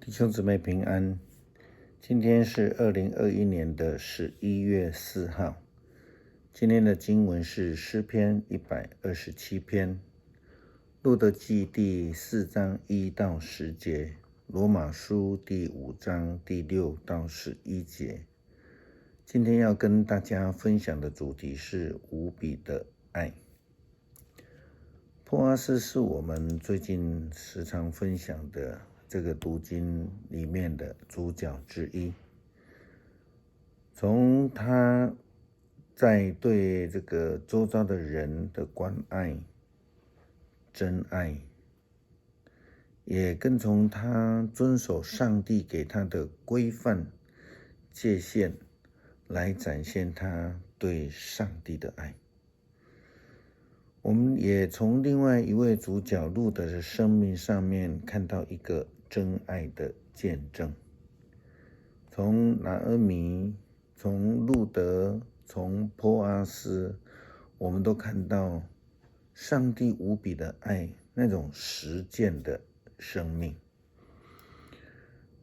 弟兄姊妹平安，今天是2021年的11月4号。今天的经文是诗篇127篇，路得记第4章1到10节，罗马书第5章第6到11节。今天要跟大家分享的主题是无比的爱。波阿斯是我们最近时常分享的这个读经里面的主角之一。从他在对这个周遭的人的关爱、真爱，也跟从他遵守上帝给他的规范、界限，来展现他对上帝的爱。我们也从另外一位主角路得的生命上面看到一个真爱的见证。从拿俄米、从路得、从波阿斯，我们都看到上帝无比的爱，那种实践的生命。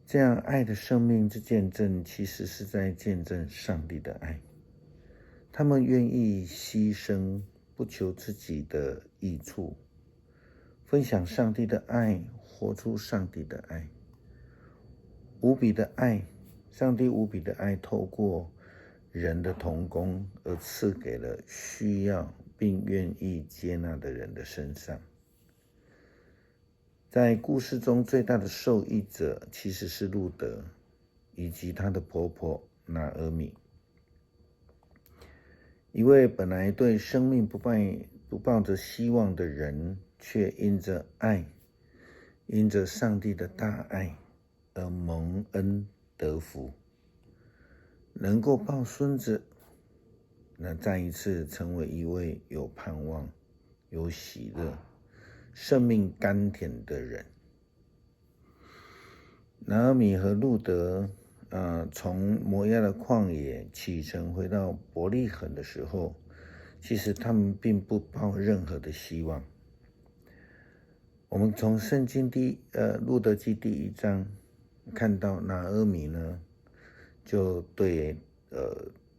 这样爱的生命之见证，其实是在见证上帝的爱。他们愿意牺牲，不求自己的益处，分享上帝的爱，活出上帝的爱。无比的爱，上帝无比的爱透过人的同工而赐给了需要并愿意接纳的人的身上。在故事中最大的受益者其实是路得以及她的婆婆拿俄米，一位本来对生命不抱着希望的人，却因着爱，因着上帝的大爱而蒙恩得福，能够抱孙子，那再一次成为一位有盼望、有喜乐、生命甘甜的人。拿俄米和路得从摩押的旷野启程回到伯利恒的时候，其实他们并不抱任何的希望。我们从圣经路得记第1章看到拿俄米呢，就对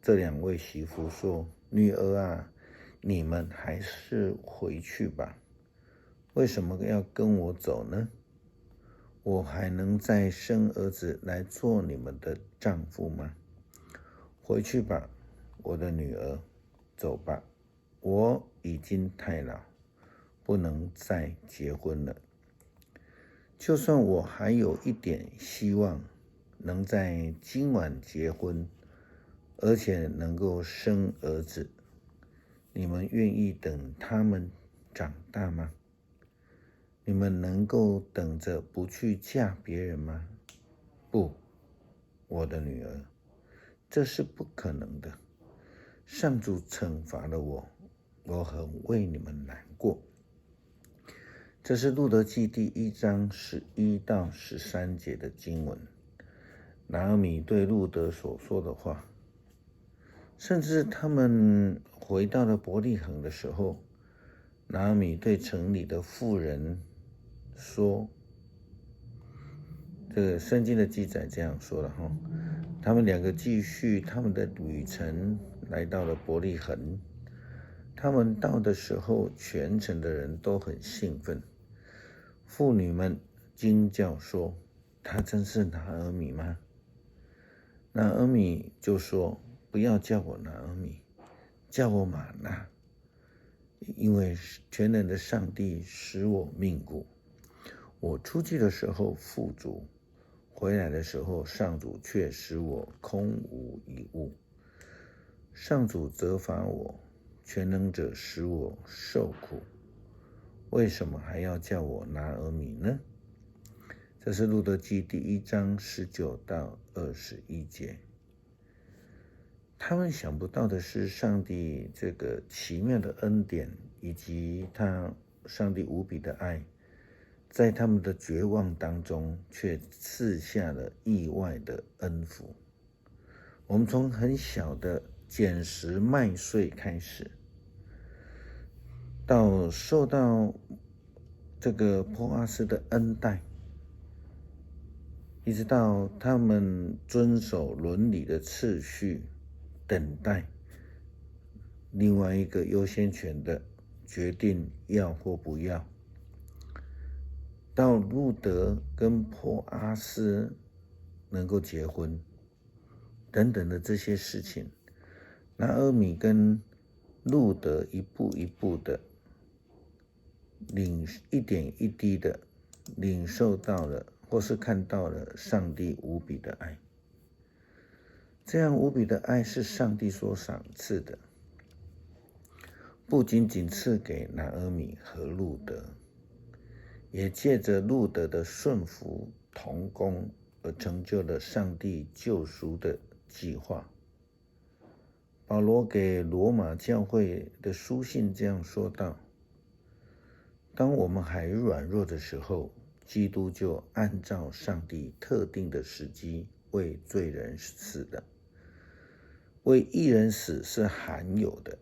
这2位媳妇说：“女儿啊，你们还是回去吧。为什么要跟我走呢？我还能再生儿子来做你们的丈夫吗？回去吧，我的女儿，走吧，我已经太老，不能再结婚了。就算我还有一点希望能在今晚结婚，而且能够生儿子，你们愿意等他们长大吗？你们能够等着不去嫁别人吗？不，我的女儿，这是不可能的。上主惩罚了我，我很为你们难过。”这是路得记第1章11到13节的经文，拿俄米对路得所说的话。甚至他们回到了伯利恒的时候，拿俄米对城里的妇人说，这个圣经的记载这样说了哈，他们2个继续他们的旅程，来到了伯利恒。他们到的时候，全城的人都很兴奋。妇女们惊叫说：“她真是拿俄米吗？”拿俄米就说：“不要叫我拿俄米，叫我玛纳，因为全能的上帝使我命苦。我出去的时候富足，回来的时候上主却使我空无一物。上主责罚我，全能者使我受苦，为什么还要叫我拿俄米呢？”这是路得记第1章19到21节。他们想不到的是，上帝这个奇妙的恩典，以及上帝无比的爱，在他们的绝望当中，却赐下了意外的恩福。我们从很小的捡拾麦穗开始，到受到这个波阿斯的恩待，一直到他们遵守伦理的次序，等待另外一个优先权的决定要或不要。到路德跟波阿斯能够结婚等等的这些事情，拿俄米跟路德一步一步的一点一滴的领受到了，或是看到了上帝无比的爱。这样无比的爱是上帝所赏赐的，不仅仅赐给拿俄米和路德，也借着路德的顺服同工而成就了上帝救赎的计划。保罗给罗马教会的书信这样说道：当我们还软弱的时候，基督就按照上帝特定的时机为罪人死了。为义人死是罕有的，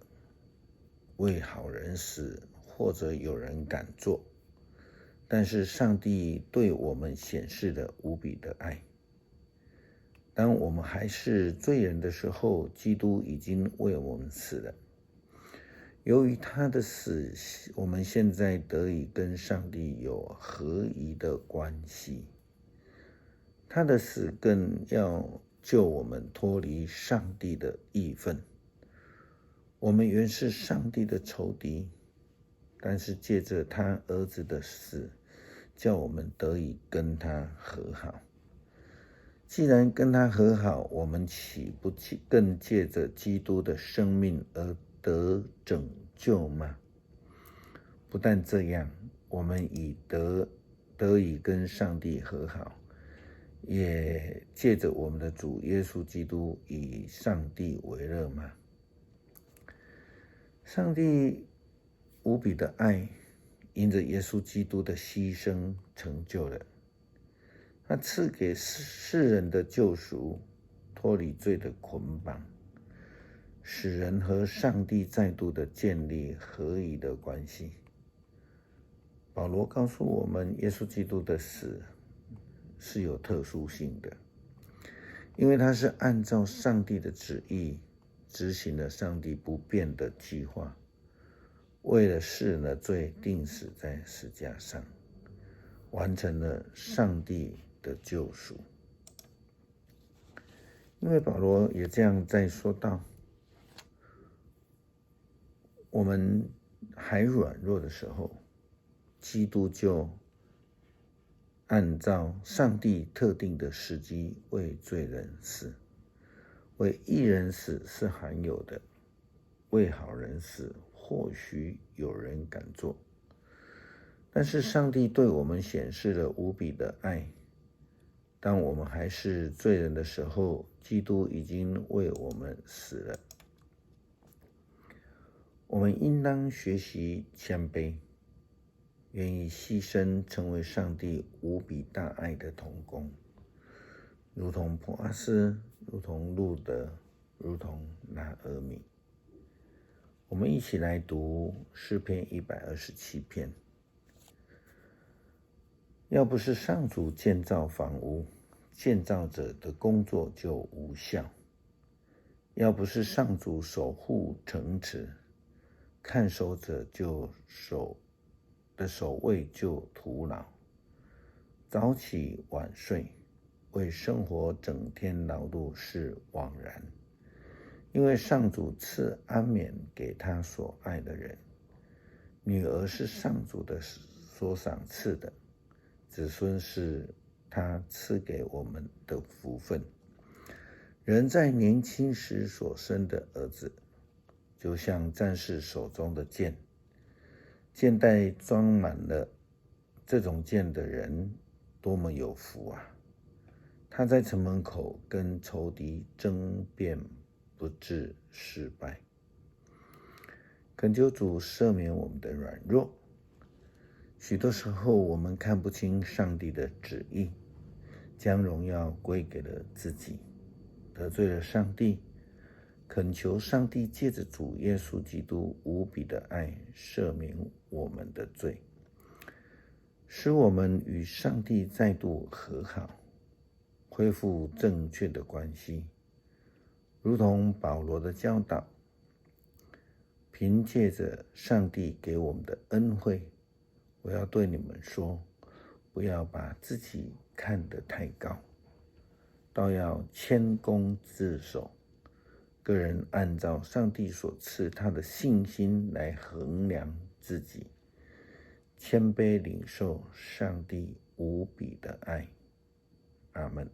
为好人死或者有人敢做，但是上帝对我们显示了无比的爱。当我们还是罪人的时候，基督已经为我们死了。由于他的死，我们现在得以跟上帝有合宜的关系。他的死更要救我们脱离上帝的义愤。我们原是上帝的仇敌，但是借着他儿子的死，叫我们得以跟他和好。既然跟他和好，我们岂不更借着基督的生命而得拯救吗？不但这样，我们得以跟上帝和好，也借着我们的主耶稣基督以上帝为乐吗？上帝无比的爱，因着耶稣基督的牺牲成就了。他赐给世人的救赎，脱离罪的捆绑，使人和上帝再度的建立合宜的关系。保罗告诉我们，耶稣基督的死是有特殊性的，因为他是按照上帝的旨意执行了上帝不变的计划，为了世人的罪钉死在十字架上，完成了上帝的救赎。因为保罗也这样在说道：我们还软弱的时候，基督就按照上帝特定的时机为罪人死。为义人死是罕有的，为好人死或许有人敢做，但是上帝对我们显示了无比的爱。当我们还是罪人的时候，基督已经为我们死了。我们应当学习谦卑，愿意牺牲，成为上帝无比大爱的同工，如同波阿斯，如同路德，如同拿俄米。我们一起来读诗篇127篇。要不是上主建造房屋，建造者的工作就无效；要不是上主守护城池，看守者的守卫就徒劳。早起晚睡，为生活整天劳碌是枉然，因为上主赐安眠给他所爱的人。女儿是上主的所赏赐的，子孙是他赐给我们的福分。人在年轻时所生的儿子，就像战士手中的剑，剑袋装满了这种剑的人，多么有福啊！他在城门口跟仇敌争辩，不致失败。恳求主赦免我们的软弱。许多时候我们看不清上帝的旨意，将荣耀归给了自己，得罪了上帝。恳求上帝借着主耶稣基督无比的爱赦免我们的罪，使我们与上帝再度和好，恢复正确的关系，如同保罗的教导，凭借着上帝给我们的恩惠，我要对你们说，不要把自己看得太高，倒要谦恭自守，个人按照上帝所赐他的信心来衡量自己，谦卑领受上帝无比的爱。阿们。